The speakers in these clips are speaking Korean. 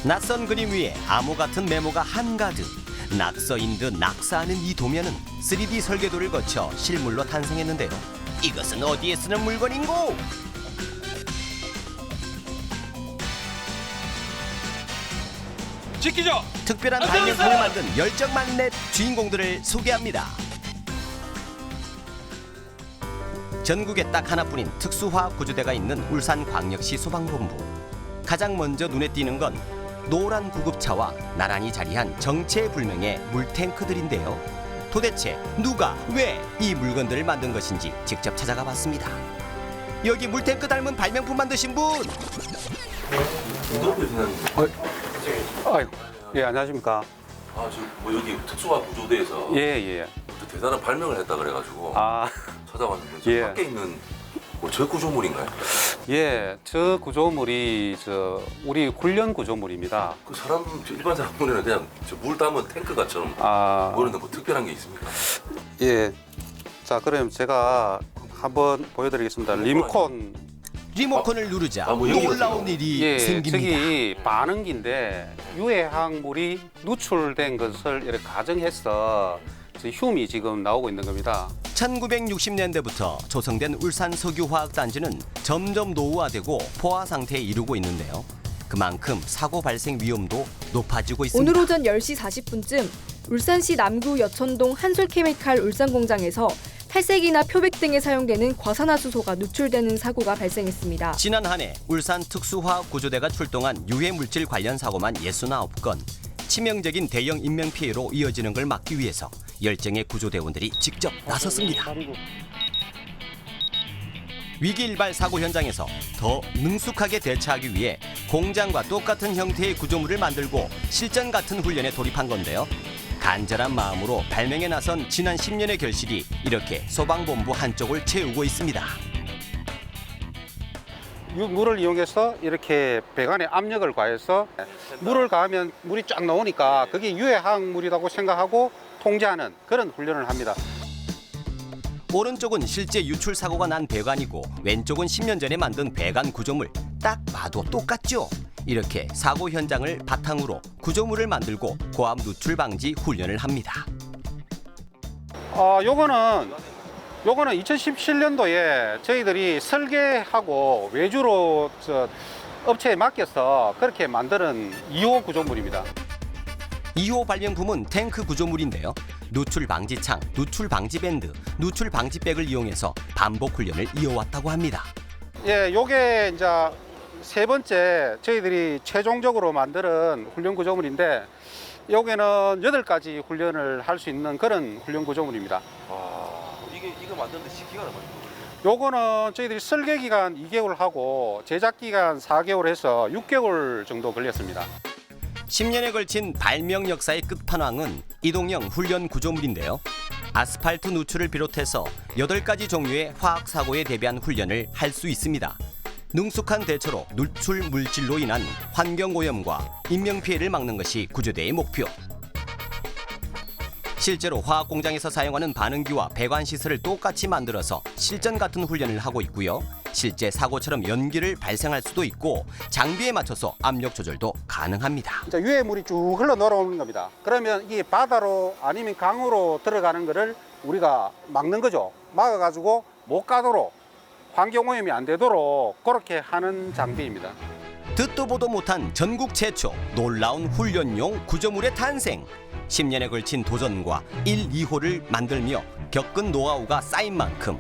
낯선 그림 위에 암호 같은 메모가 한가득. 낙서인 듯 낙사하는 이 도면은 3D 설계도를 거쳐 실물로 탄생했는데요. 이것은 어디에 쓰는 물건인고? 지키죠. 특별한 발명품을 만든 열정 만렙 주인공들을 소개합니다. 전국에 딱 하나뿐인 특수화학 구조대가 있는 울산광역시 소방본부. 가장 먼저 눈에 띄는 건 노란 구급차와 나란히 자리한 정체불명의 물탱크들인데요. 도대체 누가 왜 이 물건들을 만든 것인지 직접 찾아가 봤습니다. 여기 물탱크 닮은 발명품 만드신 분! 아이고, 예, 안녕하십니까. 아, 지금 뭐 여기 특수화 구조대에서 예. 또 대단한 발명을 했다 그래가지고 아, 찾아왔는데 저 예. 밖에 있는 저 구조물인가요? 예, 저 구조물이 우리 훈련 구조물입니다. 그 사람 일반 사람 눈에는 그냥 저 물 담은 탱크가처럼 아, 보이는데 뭐 특별한 게 있습니까? 예. 자, 그럼 제가 한번 보여드리겠습니다. 리모컨을 누르자 뭐 여기 놀라운 같은 일이 예, 생깁니다. 저기 반응기인데 유해화학물이 누출된 것을 이렇게 가정해서 흉이 지금 나오고 있는 겁니다. 1960년대부터 조성된 울산 석유화학단지는 점점 노후화되고 포화 상태에 이르고 있는데요. 그만큼 사고 발생 위험도 높아지고 있습니다. 오늘 오전 10시 40분쯤 울산시 남구 여천동 한솔케미칼 울산공장에서 탈색이나 표백 등에 사용되는 과산화수소가 누출되는 사고가 발생했습니다. 지난 한 해 울산 특수화학구조대가 출동한 유해물질 관련 사고만 69건. 치명적인 대형 인명피해로 이어지는 걸 막기 위해서 열정의 구조대원들이 직접 나섰습니다. 위기일발 사고 현장에서 더 능숙하게 대처하기 위해 공장과 똑같은 형태의 구조물을 만들고 실전 같은 훈련에 돌입한 건데요. 간절한 마음으로 발명에 나선 지난 10년의 결실이 이렇게 소방본부 한쪽을 채우고 있습니다. 물을 이용해서 이렇게 배관에 압력을 가해서 물을 가하면 물이 쫙 나오니까 그게 유해화학물이라고 생각하고 통제하는 그런 훈련을 합니다. 오른쪽은 실제 유출 사고가 난 배관이고 왼쪽은 10년 전에 만든 배관 구조물. 딱 봐도 똑같죠? 이렇게 사고 현장을 바탕으로 구조물을 만들고 고압 누출 방지 훈련을 합니다. 요거는 2017년도에 저희들이 설계하고 외주로 업체에 맡겨서 그렇게 만드는 2호 구조물입니다. 2호 발명품은 탱크 구조물인데요. 누출 방지창, 누출 방지 밴드, 누출 방지백을 이용해서 반복 훈련을 이어왔다고 합니다. 예, 요게 이제 세 번째 저희들이 최종적으로 만드는 훈련 구조물인데 요게는 8가지 훈련을 할 수 있는 그런 훈련 구조물입니다. 이거 만드는데 시기가 얼마나 요거는 저희들이 설계 기간 2개월 하고 제작 기간 4개월 해서 6개월 정도 걸렸습니다. 10년에 걸친 발명 역사의 끝판왕은 이동형 훈련 구조물인데요. 아스팔트 누출을 비롯해서 8가지 종류의 화학 사고에 대비한 훈련을 할 수 있습니다. 능숙한 대처로 누출 물질로 인한 환경 오염과 인명 피해를 막는 것이 구조대의 목표. 실제로 화학 공장에서 사용하는 반응기와 배관 시설을 똑같이 만들어서 실전 같은 훈련을 하고 있고요. 실제 사고처럼 연기를 발생할 수도 있고 장비에 맞춰서 압력 조절도 가능합니다. 이제 유해물이 쭉 흘러 내려오는 겁니다. 그러면 이게 바다로 아니면 강으로 들어가는 거를 우리가 막는 거죠. 막아가지고 못 가도록 환경 오염이 안 되도록 그렇게 하는 장비입니다. 듣도 보도 못한 전국 최초 놀라운 훈련용 구조물의 탄생. 10년에 걸친 도전과 1, 2호를 만들며 겪은 노하우가 쌓인 만큼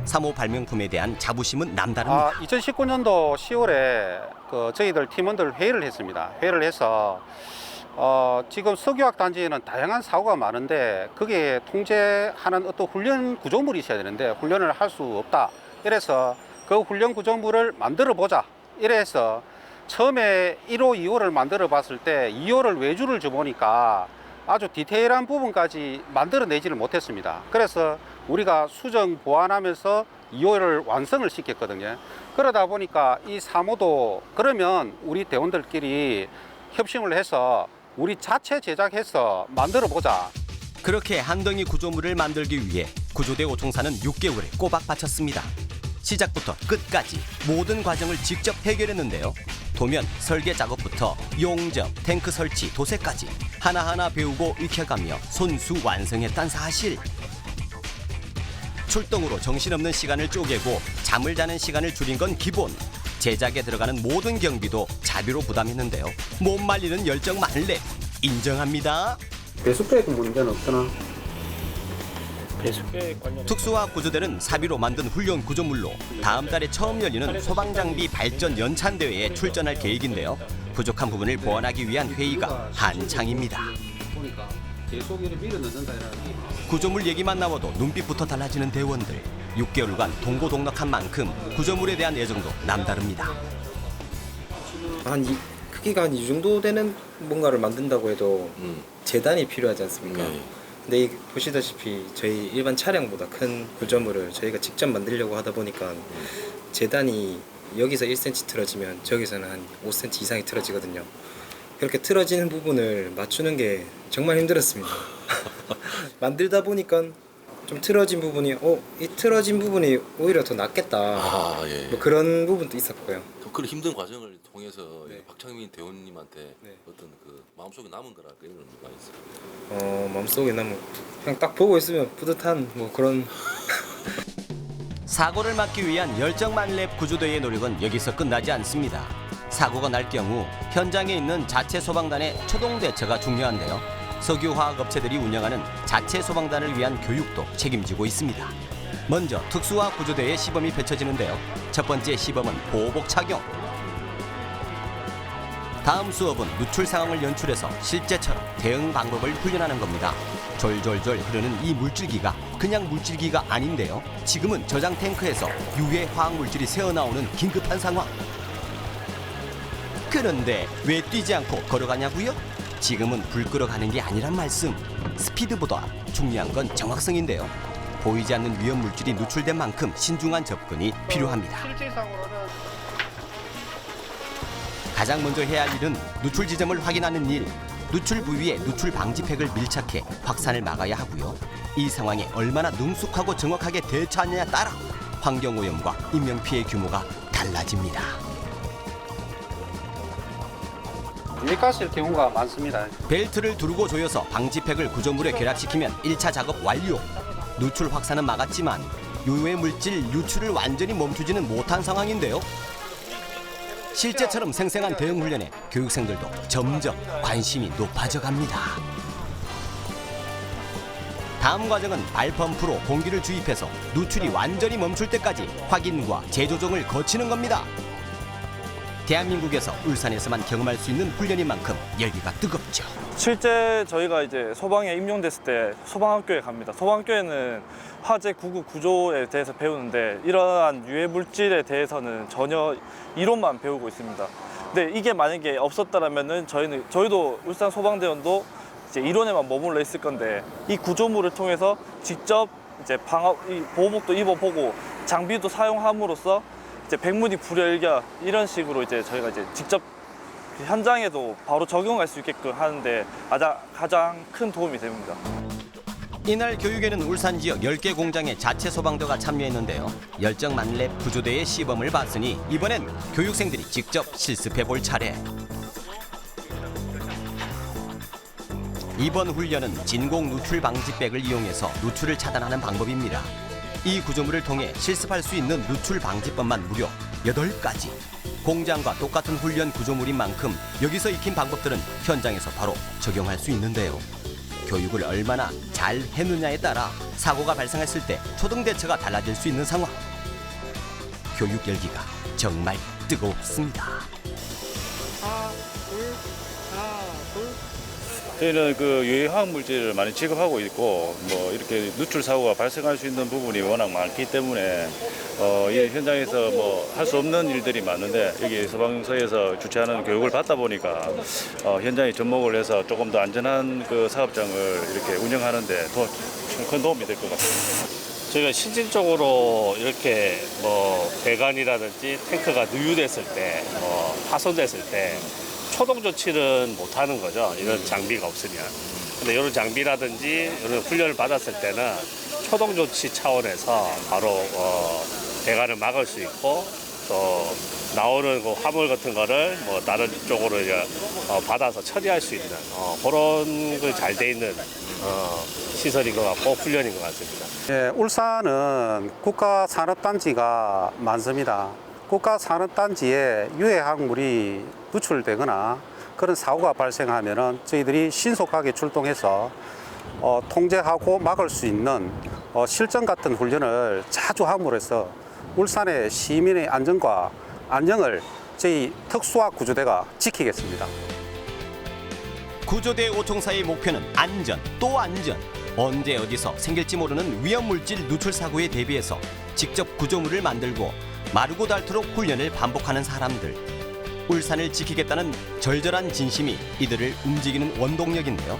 3호 발명품에 대한 자부심은 남다릅니다. 2019년도 10월에 저희들 팀원들 회의를 했습니다. 회의를 해서 지금 석유화학 단지에는 다양한 사고가 많은데 그게 통제하는 어떤 훈련 구조물이 있어야 되는데 훈련을 할 수 없다. 이래서 그 훈련 구조물을 만들어 보자. 이래서 처음에 1호, 2호를 만들어 봤을 때 2호를 외주를 줘보니까 아주 디테일한 부분까지 만들어내지를 못했습니다. 그래서 우리가 수정 보완하면서 2호를 완성을 시켰거든요. 그러다 보니까 이 3호도 그러면 우리 대원들끼리 협심을 해서 우리 자체 제작해서 만들어 보자. 그렇게 한 덩이 구조물을 만들기 위해 구조대 오총사는 6개월을 꼬박 바쳤습니다. 시작부터 끝까지 모든 과정을 직접 해결했는데요. 도면 설계 작업부터 용접, 탱크 설치, 도색까지 하나하나 배우고 익혀가며 손수 완성했단 사실. 출동으로 정신없는 시간을 쪼개고 잠을 자는 시간을 줄인 건 기본. 제작에 들어가는 모든 경비도 자비로 부담했는데요. 못 말리는 열정 만렙 인정합니다. 배수계획 문제는 없더나? 배수계획 관련 특수화 구조대는 사비로 만든 훈련 구조물로 다음 달에 처음 열리는 소방장비 발전 연찬대회에 출전할 계획인데요. 부족한 부분을 보완하기 위한 회의가 한창입니다. 보니까 계속 이렇게 밀어 넣는다라는 게 구조물 얘기만 나와도 눈빛부터 달라지는 대원들. 6개월간 동고동락한 만큼 구조물에 대한 애정도 남다릅니다. 크기가 한 이 정도 되는 뭔가를 만든다고 해도 재단이 필요하지 않습니까? 근데 보시다시피 저희 일반 차량보다 큰 구조물을 저희가 직접 만들려고 하다 보니까 재단이 여기서 1cm 틀어지면 저기서는 한 5cm 이상이 틀어지거든요. 그렇게 틀어지는 부분을 맞추는 게 정말 힘들었습니다. 만들다 보니까 좀 틀어진 부분이 이 틀어진 부분이 오히려 더 낫겠다. 예. 뭐 그런 부분도 있었고요. 그런 힘든 과정을 통해서 네. 박창민 대원님한테 네. 어떤 그 마음속에 남은 거랄까 이런 거 있어요. 마음속에 남은 그냥 딱 보고 있으면 뿌듯한 뭐 그런. 사고를 막기 위한 열정 만렙 구조대의 노력은 여기서 끝나지 않습니다. 사고가 날 경우 현장에 있는 자체 소방단의 초동 대처가 중요한데요. 석유화학업체들이 운영하는 자체 소방단을 위한 교육도 책임지고 있습니다. 먼저 특수화 구조대의 시범이 펼쳐지는데요. 첫 번째 시범은 보호복 착용. 다음 수업은 누출 상황을 연출해서 실제처럼 대응 방법을 훈련하는 겁니다. 졸졸졸 흐르는 이 물줄기가 그냥 물줄기가 아닌데요. 지금은 저장 탱크에서 유해 화학 물질이 새어나오는 긴급한 상황. 그런데 왜 뛰지 않고 걸어가냐고요? 지금은 불 끌어가는 게 아니란 말씀. 스피드보다 중요한 건 정확성인데요. 보이지 않는 위험 물질이 누출된 만큼 신중한 접근이 필요합니다. 실제 사고로는 가장 먼저 해야 할 일은 누출 지점을 확인하는 일. 누출 부위에 누출 방지팩을 밀착해 확산을 막아야 하고요. 이 상황에 얼마나 능숙하고 정확하게 대처하느냐에 따라 환경오염과 인명피해 규모가 달라집니다. 밀가스일 경우가 많습니다. 벨트를 두르고 조여서 방지팩을 구조물에 결합시키면 1차 작업 완료. 누출 확산은 막았지만 유해 물질 유출을 완전히 멈추지는 못한 상황인데요. 실제처럼 생생한 대응 훈련에 교육생들도 점점 관심이 높아져 갑니다. 다음 과정은 발펌프로 공기를 주입해서 누출이 완전히 멈출 때까지 확인과 재조정을 거치는 겁니다. 대한민국에서 울산에서만 경험할 수 있는 훈련인 만큼 열기가 뜨겁죠. 실제 저희가 이제 소방에 임용됐을 때 소방학교에 갑니다. 소방학교에는 화재 구급 구조에 대해서 배우는데 이러한 유해 물질에 대해서는 전혀 이론만 배우고 있습니다. 근데 이게 만약에 없었다라면은 저희도 울산 소방대원도 이제 이론에만 머물러 있을 건데 이 구조물을 통해서 직접 이제 보호복도 입어보고 장비도 사용함으로써 이제 백문이 불여일견 이런 식으로 이제 저희가 이제 직접 현장에도 바로 적용할 수 있게끔 하는데 가장 큰 도움이 됩니다. 이날 교육에는 울산 지역 10개 공장의 자체 소방대가 참여했는데요. 열정 만렙 구조대의 시범을 봤으니 이번엔 교육생들이 직접 실습해 볼 차례. 이번 훈련은 진공 누출 방지백을 이용해서 누출을 차단하는 방법입니다. 이 구조물을 통해 실습할 수 있는 누출 방지법만 무려 8가지. 공장과 똑같은 훈련 구조물인 만큼 여기서 익힌 방법들은 현장에서 바로 적용할 수 있는데요. 교육을 얼마나 잘 해느냐에 따라 사고가 발생했을 때 초동 대처가 달라질 수 있는 상황. 교육 열기가 정말 뜨겁습니다. 저희는 그 유해화학 물질을 많이 취급하고 있고 뭐 이렇게 누출 사고가 발생할 수 있는 부분이 워낙 많기 때문에 이 현장에서 뭐 할 수 없는 일들이 많은데 여기 소방서에서 주최하는 교육을 받다 보니까 현장에 접목을 해서 조금 더 안전한 그 사업장을 이렇게 운영하는데 큰 도움이 될 것 같습니다. 저희가 실질적으로 이렇게 뭐 배관이라든지 탱크가 누유됐을 때, 파손됐을 때 초동 조치는 못 하는 거죠. 이런 장비가 없으면. 근데 이런 장비라든지 이런 훈련을 받았을 때는 초동 조치 차원에서 바로 배관을 막을 수 있고 또 나오는 그 화물 같은 거를 뭐 다른 쪽으로 이제 받아서 처리할 수 있는 그런 그 잘 돼 있는 시설인 것 같고 훈련인 것 같습니다. 예, 울산은 국가산업단지가 많습니다. 국가산업단지에 유해 항물이 누출되거나 그런 사고가 발생하면은 저희들이 신속하게 출동해서 통제하고 막을 수 있는 실전 같은 훈련을 자주 함으로써 울산의 시민의 안전과 안녕을 저희 특수화 구조대가 지키겠습니다. 구조대 5총사의 목표는 안전 또 안전. 언제 어디서 생길지 모르는 위험물질 누출 사고에 대비해서 직접 구조물을 만들고 마르고 닳도록 훈련을 반복하는 사람들. 울산을 지키겠다는 절절한 진심이 이들을 움직이는 원동력인데요.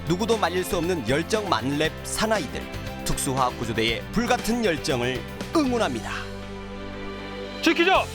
누구도 말릴 수 없는 열정 만렙 사나이들. 특수화 구조대의 불같은 열정을 응원합니다. 지키자!